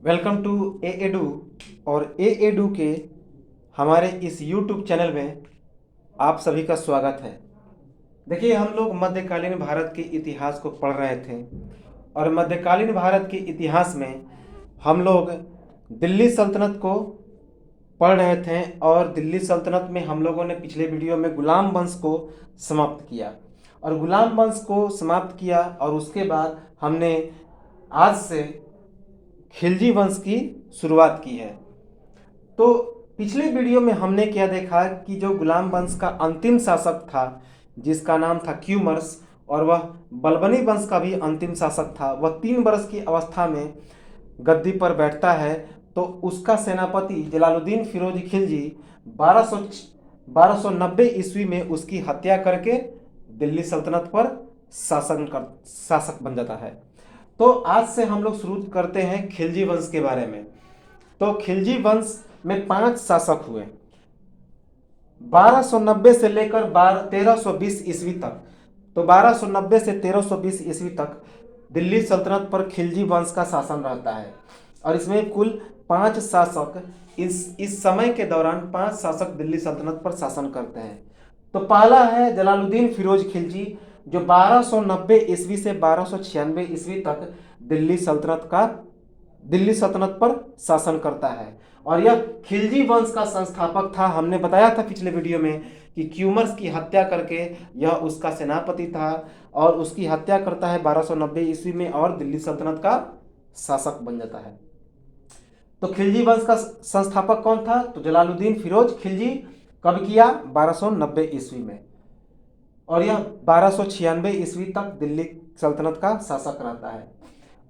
Welcome to A edu. और ए edu के हमारे इस यूट्यूब चैनल में आप सभी का स्वागत है। देखिए, हम लोग मध्यकालीन भारत के इतिहास को पढ़ रहे थे और मध्यकालीन भारत के इतिहास में हम लोग दिल्ली सल्तनत को पढ़ रहे थे और दिल्ली सल्तनत में हम लोगों ने पिछले वीडियो में गुलाम वंश को समाप्त किया और गुलाम वंश को समाप्त किया और उसके बाद हमने आज से खिलजी वंश की शुरुआत की है। तो पिछले वीडियो में हमने क्या देखा कि जो गुलाम वंश का अंतिम शासक था जिसका नाम था क्यूमर्स, और वह बलबनी वंश का भी अंतिम शासक था, वह 3 वर्ष की अवस्था में गद्दी पर बैठता है। तो उसका सेनापति जलालुद्दीन फिरोज खिलजी 1290 ईस्वी में उसकी हत्या करके दिल्ली सल्तनत पर शासक बन जाता है। तो आज से हम लोग शुरू करते हैं खिलजी वंश के बारे में। तो खिलजी वंश में 5 शासक हुए 1290 से लेकर 1320 ईस्वी तक। तो 1290 से 1320 ईस्वी तक दिल्ली सल्तनत पर खिलजी वंश का शासन रहता है और इसमें कुल 5 शासक इस समय के दौरान 5 शासक दिल्ली सल्तनत पर शासन करते हैं। तो पहला है जलालुद्दीन फिरोज खिलजी, जो 1290 ईस्वी से 1296 ईस्वी तक दिल्ली सल्तनत पर शासन करता है और यह खिलजी वंश का संस्थापक था। हमने बताया था पिछले वीडियो में कि क्यूमर्स की हत्या करके यह उसका सेनापति था और उसकी हत्या करता है 1290 ईस्वी में और दिल्ली सल्तनत का शासक बन जाता है। तो खिलजी वंश का संस्थापक कौन था? तो जलालुद्दीन फिरोज खिलजी। कब किया? 1290 ईस्वी में, और यह 1296 ईस्वी तक दिल्ली सल्तनत का शासक रहता है।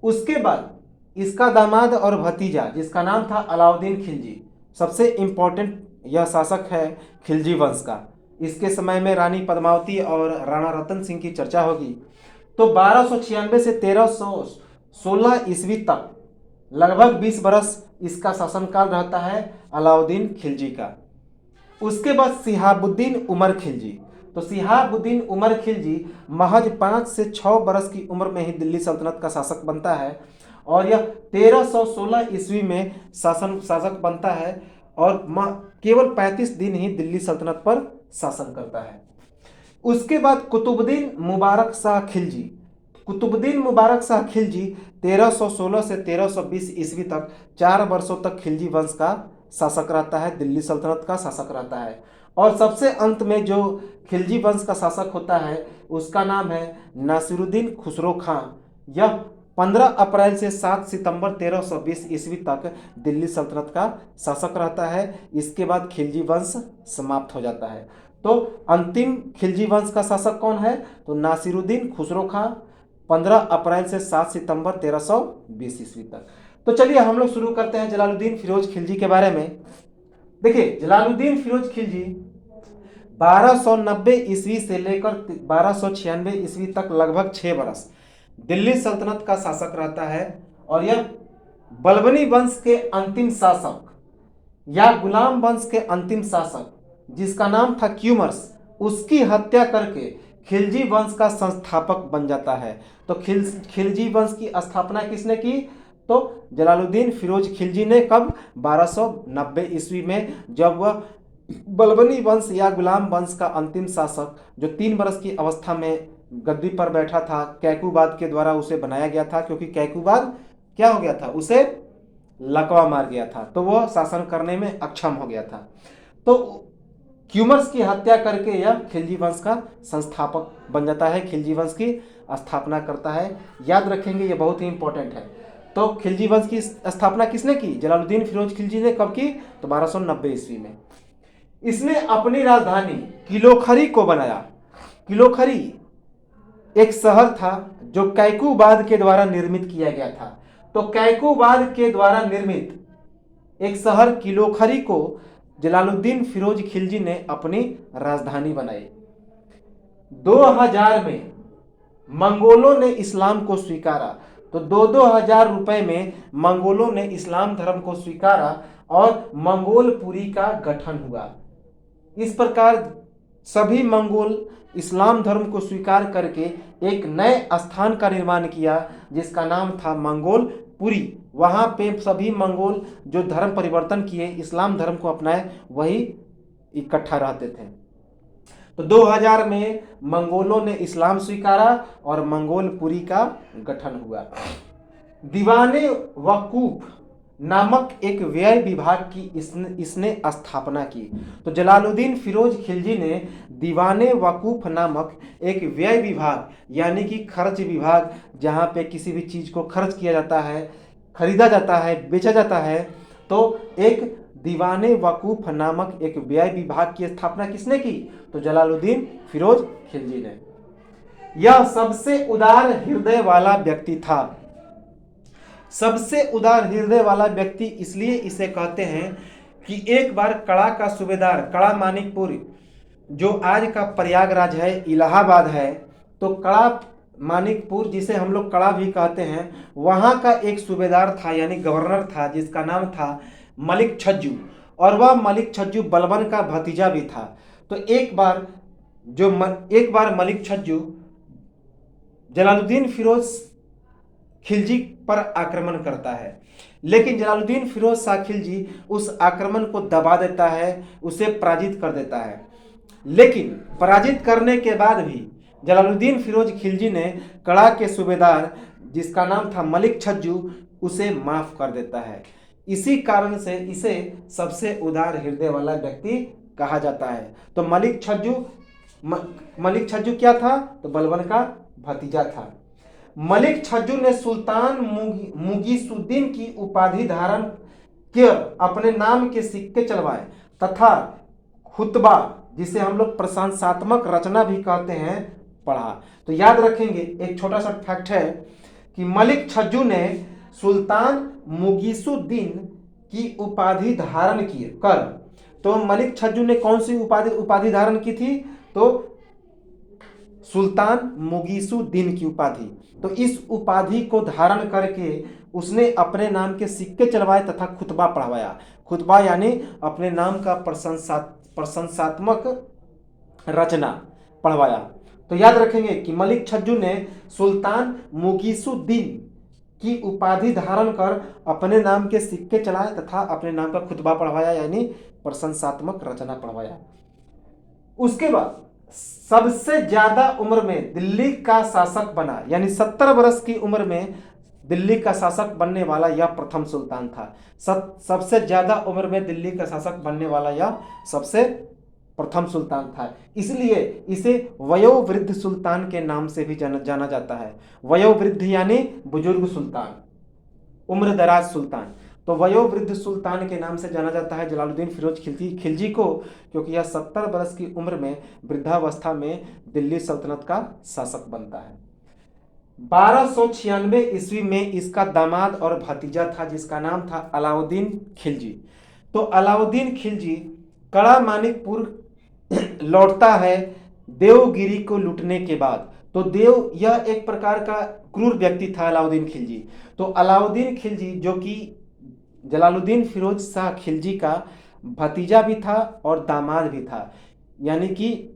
उसके बाद इसका दामाद और भतीजा जिसका नाम था अलाउद्दीन खिलजी, सबसे इंपॉर्टेंट यह शासक है खिलजी वंश का। इसके समय में रानी पद्मावती और राणा रतन सिंह की चर्चा होगी। तो 1296 से 1316 ईस्वी तक लगभग 20 बरस इसका शासनकाल रहता है अलाउद्दीन खिलजी का। उसके बाद सिहाबुद्दीन उमर खिलजी। तो सिहाबुद्दीन उमर खिलजी महज 5 से 6 बरस की उम्र में ही दिल्ली सल्तनत का शासक बनता है और यह 1316 ईस्वी में शासक बनता है और केवल 35 दिन ही दिल्ली सल्तनत पर शासन करता है। उसके बाद कुतुबुद्दीन मुबारक शाह खिलजी। कुतुबुद्दीन मुबारक शाह खिलजी 1316 से 1320 ईस्वी तक 4 वर्षों तक खिलजी वंश का शासक रहता है, दिल्ली सल्तनत का शासक रहता है। और सबसे अंत में जो खिलजी वंश का शासक होता है उसका नाम है नासिरुद्दीन खुसरो खां। यह 15 अप्रैल से 7 सितंबर 1320 ईस्वी तक दिल्ली सल्तनत का शासक रहता है। इसके बाद खिलजी वंश समाप्त हो जाता है। तो अंतिम खिलजी वंश का शासक कौन है? तो नासिरुद्दीन खुसरो खां, 15 अप्रैल से 7 सितंबर 1320 ईस्वी तक। तो चलिए हम लोग शुरू करते हैं जलालुद्दीन फिरोज खिलजी के बारे में। देखिए, जलालुद्दीन फिरोज खिलजी 1290 ईस्वी से लेकर 1296 ईस्वी तक लगभग 6 बरस दिल्ली सल्तनत का शासक रहता है और यह बलबनी वंश के अंतिम शासक या गुलाम वंश के अंतिम शासक जिसका नाम था क्यूमर्स, उसकी हत्या करके खिलजी वंश का संस्थापक बन जाता है। तो खिलजी वंश की स्थापना किसने की? तो जलालुद्दीन फिरोज खिलजी ने। कब? 1290 ईस्वी में, जब वह बलबनी वंश या गुलाम वंश का अंतिम शासक जो 3 वर्ष की अवस्था में गद्दी पर बैठा था, कैकूबाद के द्वारा उसे बनाया गया था, क्योंकि कैकूबाद क्या हो गया था, उसे लकवा मार गया था, तो वह शासन करने में अक्षम हो गया था। तो क्यूमर्स की हत्या करके यह खिलजी वंश का संस्थापक बन जाता है, खिलजी वंश की स्थापना करता है। याद रखेंगे, ये बहुत ही इंपॉर्टेंट है। तो खिलजी वंश की स्थापना किसने की? जलालुद्दीन फिरोज खिलजी ने। कब की? तो 1290 ईस्वी में। इसने अपनी राजधानी किलोखरी को बनाया। किलोखरी एक शहर था जो कैकूबाद के द्वारा निर्मित किया गया था। तो कैकूबाद के द्वारा निर्मित एक शहर किलोखरी को जलालुद्दीन फिरोज खिलजी ने अपनी राजधानी बनाई। 2000 में मंगोलों ने इस्लाम को स्वीकारा। तो 2,000 रुपए में मंगोलों ने इस्लाम धर्म को स्वीकारा और मंगोलपुरी का गठन हुआ। इस प्रकार सभी मंगोल इस्लाम धर्म को स्वीकार करके एक नए स्थान का निर्माण किया जिसका नाम था मंगोल पुरी, वहाँ पे सभी मंगोल जो धर्म परिवर्तन किए, इस्लाम धर्म को अपनाए, वही इकट्ठा रहते थे। तो 2000 में मंगोलों ने इस्लाम स्वीकारा और मंगोलपुरी का गठन हुआ। दीवाने वकूफ नामक एक व्यय विभाग की इसने स्थापना की। तो जलालुद्दीन फिरोज खिलजी ने दीवाने वकूफ नामक एक व्यय विभाग यानी कि खर्च विभाग, जहाँ पे किसी भी चीज़ को खर्च किया जाता है, खरीदा जाता है, बेचा जाता है, तो एक दीवाने वकूफ नामक एक व्यय विभाग की स्थापना किसने की? तो जलालुद्दीन फिरोज खिलजी ने। यह सबसे उदार हृदय वाला व्यक्ति था। सबसे उदार हृदय वाला व्यक्ति इसलिए इसे कहते हैं कि एक बार कड़ा का सूबेदार, कड़ा मानिकपुर जो आज का प्रयागराज है, इलाहाबाद है, तो कड़ा मानिकपुर जिसे हम लोग कड़ा भी कहते हैं, वहाँ का एक सूबेदार था यानी गवर्नर था जिसका नाम था मलिक छज्जू, और वह मलिक छज्जू बलबन का भतीजा भी था। तो एक बार मलिक छज्जू जलालुद्दीन फिरोज खिलजी पर आक्रमण करता है, लेकिन जलालुद्दीन फिरोज शाह खिलजी उस आक्रमण को दबा देता है, उसे पराजित कर देता है। लेकिन पराजित करने के बाद भी जलालुद्दीन फिरोज खिलजी ने कड़ा के सूबेदार जिसका नाम था मलिक छज्जू उसे माफ कर देता है। इसी कारण से इसे सबसे उदार हृदय वाला व्यक्ति कहा जाता है। तो मलिक छज्जू क्या था? तो बलबन का भतीजा था। मलिक छज्जू ने सुल्तान मुगीसुद्दीन की उपाधि धारण कर अपने नाम के सिक्के चलवाए तथा खुतबा, जिसे हम लोग प्रशंसात्मक रचना भी कहते हैं, पढ़ा। तो याद रखेंगे, एक छोटा सा फैक्ट है कि मलिक छज्जू ने सुल्तान मुगीसुद्दीन की उपाधि धारण की कर। तो मलिक छज्जू ने कौन सी उपाधि धारण की थी? तो सुल्तान मुगीसुद्दीन की उपाधि। तो इस उपाधि को धारण करके उसने अपने नाम के सिक्के चलवाए तथा खुतबा पढ़वाया। खुतबा यानी अपने नाम का प्रशंसात्मक रचना पढ़वाया। तो याद रखेंगे कि मलिक छज्जू ने सुल्तान मुगीसुद्दीन की उपाधि धारण कर अपने नाम के सिक्के चलाए तथा अपने नाम का खुतबा पढ़वाया यानी प्रशंसात्मक रचना पढ़वाया। उसके बाद सबसे ज्यादा उम्र में दिल्ली का शासक बना, यानी 70 वर्ष की उम्र में दिल्ली का शासक बनने वाला यह प्रथम सुल्तान था। सबसे ज्यादा उम्र में दिल्ली का शासक बनने वाला यह सबसे प्रथम सुल्तान था। इसलिए इसे वयोवृद्ध सुल्तान के नाम से भी जाना जाता है। वयोवृद्ध यानी बुजुर्ग सुल्तान, उम्र दराज सुल्तान। तो वयोवृद्ध सुल्तान के नाम से जाना जाता है जलालुद्दीन फिरोज खिलजी को, क्योंकि यह 70 वर्ष की उम्र में वृद्धावस्था में दिल्ली सल्तनत का शासक बनता है। 1296 ईस्वी में इसका दामाद और भतीजा था जिसका नाम था अलाउद्दीन खिलजी। तो अलाउद्दीन खिलजी कड़ा मानिकपुर लौटता है देवगिरी को लूटने के बाद। तो यह एक प्रकार का क्रूर व्यक्ति था अलाउद्दीन खिलजी। तो अलाउद्दीन खिलजी जो कि जलालुद्दीन फिरोज शाह खिलजी का भतीजा भी था और दामाद भी था, यानी कि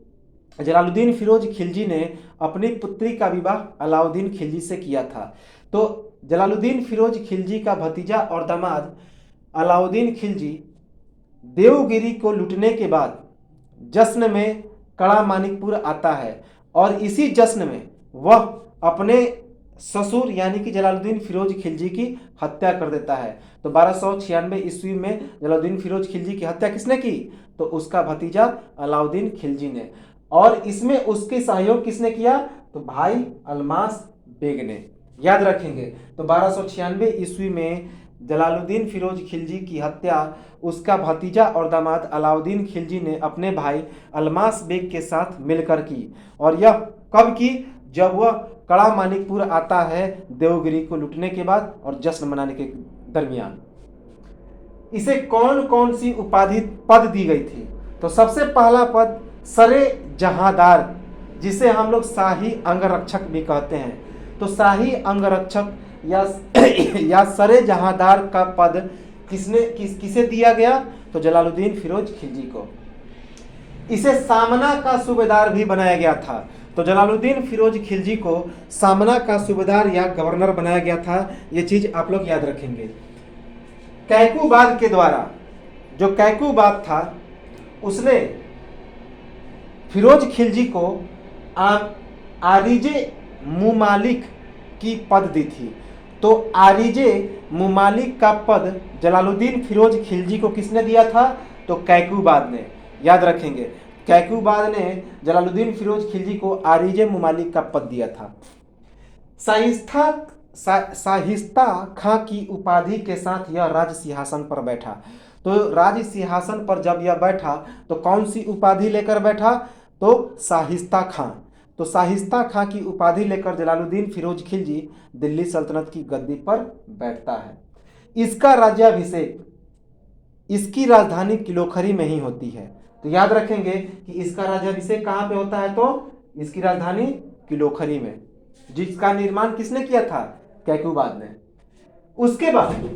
जलालुद्दीन फिरोज खिलजी ने अपनी पुत्री का विवाह अलाउद्दीन खिलजी से किया था। तो जलालुद्दीन फिरोज खिलजी का भतीजा और दामाद अलाउद्दीन खिलजी देवगिरी को लूटने के बाद जश्न में कड़ा मानिकपुर आता है और इसी जश्न में वह अपने ससुर यानी कि जलालुद्दीन फिरोज खिलजी की हत्या कर देता है। तो 1296 ईस्वी में जलालुद्दीन फिरोज खिलजी की हत्या किसने की? तो उसका भतीजा अलाउद्दीन खिलजी ने। और इसमें उसके सहयोग किसने किया? तो भाई अल्मास बेग ने। याद रखेंगे, तो 1296 ईस्वी में जलालुद्दीन फिरोज खिलजी की हत्या उसका भतीजा और दामाद अलाउद्दीन खिलजी ने अपने भाई अल्मास बेग के साथ मिलकर की। और यह कब की? जब वह कड़ा मानिकपुर आता है देवगिरी को लूटने के बाद और जश्न मनाने के दरमियान। इसे कौन कौन सी पद दी गई थी? तो सबसे पहला पद सरे जहांदार, जिसे हम लोग शाही अंगरक्षक भी कहते हैं। तो शाही अंगरक्षक या सरे जहांदार का पद किसे दिया गया? तो जलालुद्दीन फिरोज खिलजी को। इसे सामना का सूबेदार भी बनाया गया था। तो जलालुद्दीन फिरोज खिलजी को सामना का सूबेदार या गवर्नर बनाया गया था। ये चीज आप लोग याद रखेंगे। कैकूबाद के द्वारा, जो कैकूबाद था उसने फिरोज खिलजी को आरिजे मुमालिक की पद दी थी। तो आरिजे मुमालिक का पद जलालुद्दीन फिरोज खिलजी को किसने दिया था? तो कैकूबाद ने। याद रखेंगे, कैकूबाद ने जलालुद्दीन फिरोज खिलजी को आरिजे मुमालिक का पद दिया था। शाहिस्ता खां की उपाधि के साथ यह राज सिंहासन पर बैठा। तो राज सिंहासन पर जब यह बैठा तो कौन सी उपाधि लेकर बैठा? तो शाहिस्ता खां। तो शाहिस्ता खां की उपाधि लेकर जलालुद्दीन फिरोज खिलजी दिल्ली सल्तनत की गद्दी पर बैठता है। इसका राज्याभिषेक इसकी राजधानी किलोखरी में ही होती है। तो याद रखेंगे कि इसका राज्याभिषेक कहाँ पे होता है? तो इसकी राजधानी किलोखरी में, जिसका निर्माण किसने किया था? कैकूबाद ने। उसके बाद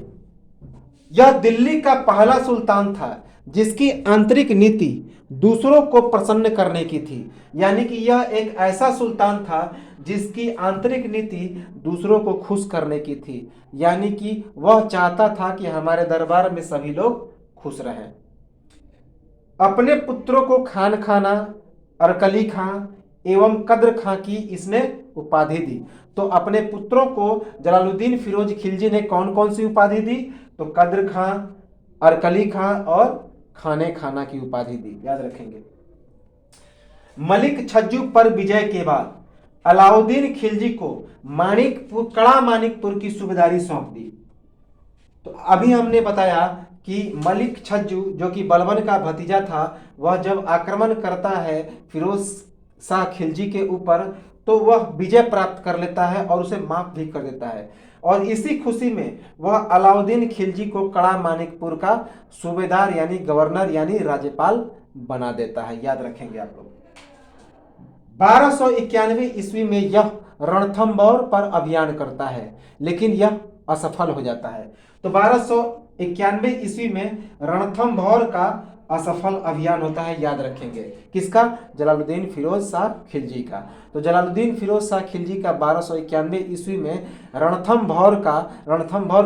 यह दिल्ली का पहला सुल्तान था जिसकी आंतरिक नीति दूसरों को प्रसन्न करने की थी। यानी कि यह एक ऐसा सुल्तान था जिसकी आंतरिक नीति दूसरों को खुश करने की थी। यानी कि वह चाहता था कि हमारे दरबार में सभी लोग खुश रहें। अपने पुत्रों को खान खाना, अरकली खां एवं कद्र खां की इसने उपाधि दी। तो अपने पुत्रों को जलालुद्दीन फिरोज खिलजी ने कौन कौन सी उपाधि दी? तो कद्र खां, अरकली खां और खाने खाना की उपाधि दी। याद रखेंगे। मलिक छज्जू पर विजय के बाद अलाउद्दीन खिलजी को कड़ा मानिकपुर की सूबेदारी सौंप दी। तो अभी हमने बताया कि मलिक छज्जू जो कि बलबन का भतीजा था, वह जब आक्रमण करता है फिरोज शाह खिलजी के ऊपर तो वह विजय प्राप्त कर लेता है और उसे माफ भी कर देता है। और इसी खुशी में वह अलाउद्दीन खिलजी को कड़ा मानिकपुर का सूबेदार यानी गवर्नर यानी राज्यपाल बना देता है। याद रखेंगे आप लोग। 1291 ईस्वी में यह रणथंभौर पर अभियान करता है लेकिन यह असफल हो जाता है। तो 1291 ईस्वी में रणथंभौर का असफल अभियान होता है। याद रखेंगे किसका? जलालुद्दीन फिरोज शाह खिलजी का। तो जलालुद्दीन फिरोज शाह खिलजी का 1291 ईस्वी में रणथंभौर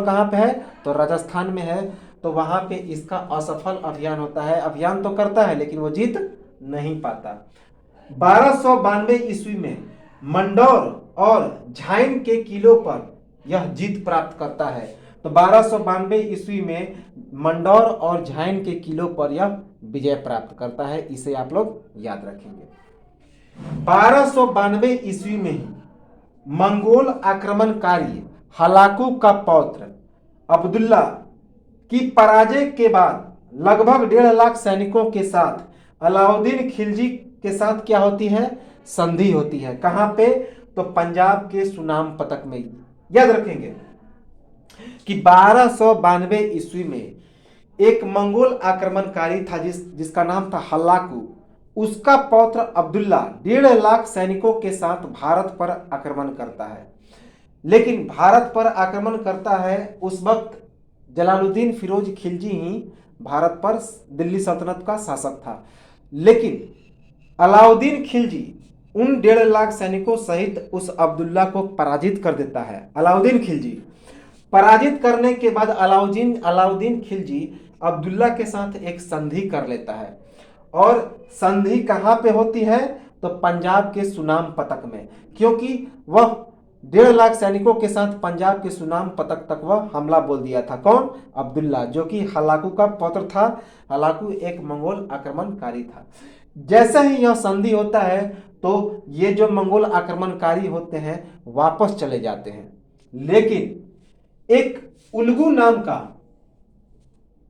कहाँ पे है? तो राजस्थान में है। तो वहां पे इसका असफल अभियान होता है। अभियान तो करता है लेकिन वो जीत नहीं पाता। 1292 ईस्वी में मंडौर और झाइन के किलों पर यह जीत प्राप्त करता है। तो 1292 ईस्वी में मंडौर और झाइन के किलों पर यह विजय प्राप्त करता है। इसे आप लोग याद रखेंगे। 1292 ईस्वी में ही मंगोल आक्रमणकारी हलाकू का पौत्र अब्दुल्ला की पराजय के बाद लगभग 1.5 लाख सैनिकों के साथ अलाउद्दीन खिलजी के साथ क्या होती है? संधि होती है। कहां पे? तो पंजाब के सुनाम पतक में। याद रखेंगे कि 1292 ईस्वी में एक मंगोल आक्रमणकारी था जिसका नाम था हलाकू। उसका पौत्र अब्दुल्ला 1.5 लाख सैनिकों के साथ भारत पर आक्रमण करता है। लेकिन भारत पर आक्रमण करता है उस वक्त जलालुद्दीन फिरोज खिलजी ही भारत पर दिल्ली सल्तनत का शासक था। लेकिन अलाउद्दीन खिलजी उन 1.5 लाख सैनिकों सहित उस अब्दुल्ला को पराजित कर देता है। अलाउद्दीन खिलजी पराजित करने के बाद अलाउद्दीन खिलजी अब्दुल्ला के साथ एक संधि कर लेता है। और संधि कहां पे होती है? तो पंजाब के सुनाम पतक में। क्योंकि वह 1.5 लाख सैनिकों के साथ पंजाब के सुनाम पतक तक वह हमला बोल दिया था। कौन? अब्दुल्ला, जो कि हलाकू का पुत्र था। हलाकू एक मंगोल आक्रमणकारी था। जैसे ही यह संधि होता है तो ये जो मंगोल आक्रमणकारी होते हैं वापस चले जाते हैं। लेकिन एक उल्गू नाम का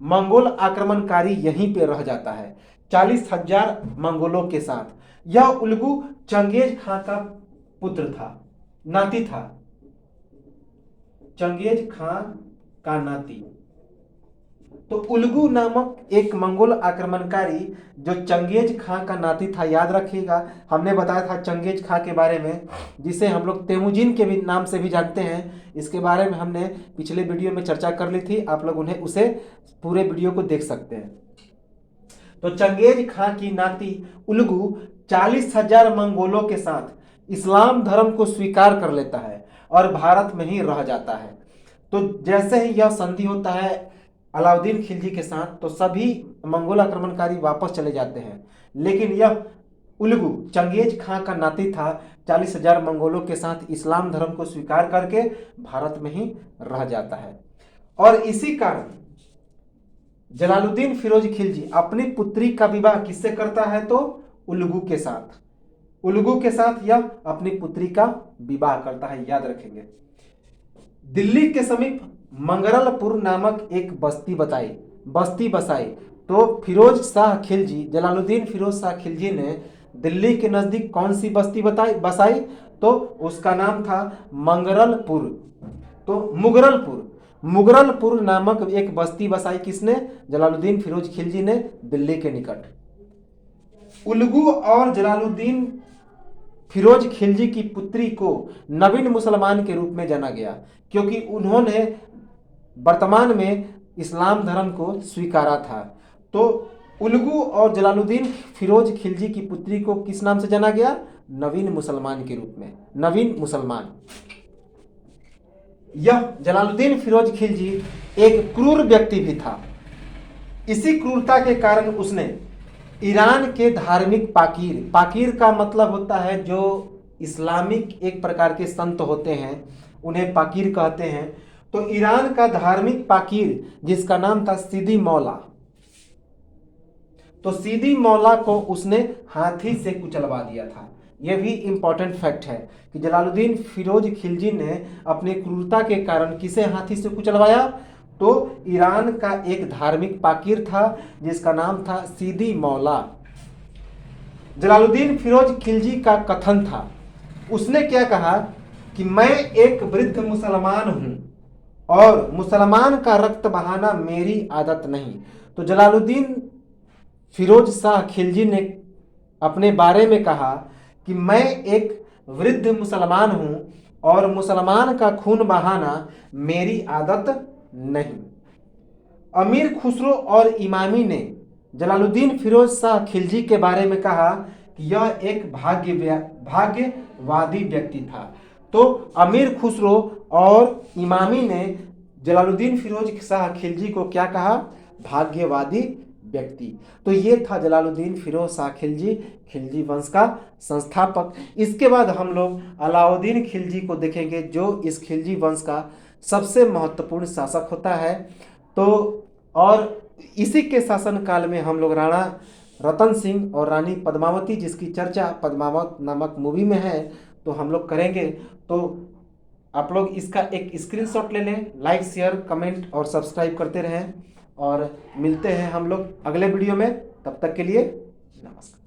मंगोल आक्रमणकारी यहीं पे रह जाता है 40,000 मंगोलों के साथ। यह उल्गू चंगेज खां का पुत्र था, नाती था। चंगेज खां का नाती। तो उल्गू नामक एक मंगोल आक्रमणकारी जो चंगेज खां का नाती था। याद रखिएगा, हमने बताया था चंगेज खां के बारे में, जिसे हम लोग तेमुजिन के भी नाम से भी जानते हैं। इसके बारे में हमने पिछले वीडियो में चर्चा कर ली थी। आप लोग उसे पूरे वीडियो को देख सकते हैं। तो चंगेज खां की नाती उल्गू 40,000 मंगोलों के साथ इस्लाम धर्म को स्वीकार कर लेता है और भारत में ही रह जाता है। तो जैसे ही यह संधि होता है अलाउद्दीन खिलजी के साथ, तो सभी मंगोल आक्रमणकारी वापस चले जाते हैं, लेकिन यह उल्गू चंगेज खां का नाती था, 40,000 मंगोलों के साथ इस्लाम धर्म को स्वीकार करके भारत में ही रह जाता है। और इसी कारण जलालुद्दीन फिरोज खिलजी अपनी पुत्री का विवाह किससे करता है? तो उल्गू के साथ। उल्गू के साथ यह अपनी पुत्री का विवाह करता है, याद रखेंगे। दिल्ली के समीप मंगरलपुर नामक एक बस्ती बसाई। तो फिरोज शाह खिलजी, जलालुद्दीन फिरोज शाह खिलजी ने दिल्ली के नजदीक कौन सी बस्ती बसाई? तो उसका नाम था मंगरलपुर। तो मुगरलपुर नामक एक बस्ती बसाई किसने? जलालुद्दीन फिरोज खिलजी ने, दिल्ली के निकट। उल्गू और जलालुद्दीन फिरोज खिलजी की पुत्री को नवीन मुसलमान के रूप में जाना गया, क्योंकि उन्होंने वर्तमान में इस्लाम धर्म को स्वीकारा था। तो उल्गू और जलालुद्दीन फिरोज खिलजी की पुत्री को किस नाम से जाना गया? नवीन मुसलमान के रूप में, नवीन मुसलमान। यह जलालुद्दीन फिरोज खिलजी एक क्रूर व्यक्ति भी था। इसी क्रूरता के कारण उसने ईरान के धार्मिक पाकीर का मतलब होता है जो इस्लामिक एक प्रकार के संत होते हैं, उन्हें पाकीर कहते हैं। तो ईरान का धार्मिक पाकीर जिसका नाम था सीदी मौला, तो सीदी मौला को उसने हाथी से कुचलवा दिया था। यह भी इंपॉर्टेंट फैक्ट है कि जलालुद्दीन फिरोज खिलजी ने अपनी क्रूरता के कारण किसे हाथी से कुचलवाया? तो ईरान का एक धार्मिक पाकीर था जिसका नाम था सीदी मौला। जलालुद्दीन फिरोज खिलजी का कथन था, उसने क्या कहा कि मैं एक वृद्ध मुसलमान हूं और मुसलमान का रक्त बहाना मेरी आदत नहीं। तो जलालुद्दीन फिरोज शाह खिलजी ने अपने बारे में कहा कि मैं एक वृद्ध मुसलमान हूं और मुसलमान का खून बहाना मेरी आदत नहीं। अमीर खुसरो और इमामी ने जलालुद्दीन फिरोज शाह खिलजी के बारे में कहा कि यह एक भाग्यवादी व्यक्ति था। तो अमीर खुसरो और इमामी ने जलालुद्दीन फिरोज शाह खिलजी को क्या कहा? भाग्यवादी व्यक्ति। तो ये था जलालुद्दीन फिरोज शाह खिलजी, खिलजी वंश का संस्थापक। इसके बाद हम लोग अलाउद्दीन खिलजी को देखेंगे, जो इस खिलजी वंश का सबसे महत्वपूर्ण शासक होता है। तो और इसी के शासनकाल में हम लोग राणा रतन सिंह और रानी पद्मावती, जिसकी चर्चा पद्मावत नामक मूवी में है, तो हम लोग करेंगे। तो आप लोग इसका एक स्क्रीनशॉट ले लें, लाइक शेयर कमेंट और सब्सक्राइब करते रहें, और मिलते हैं हम लोग अगले वीडियो में। तब तक के लिए नमस्कार।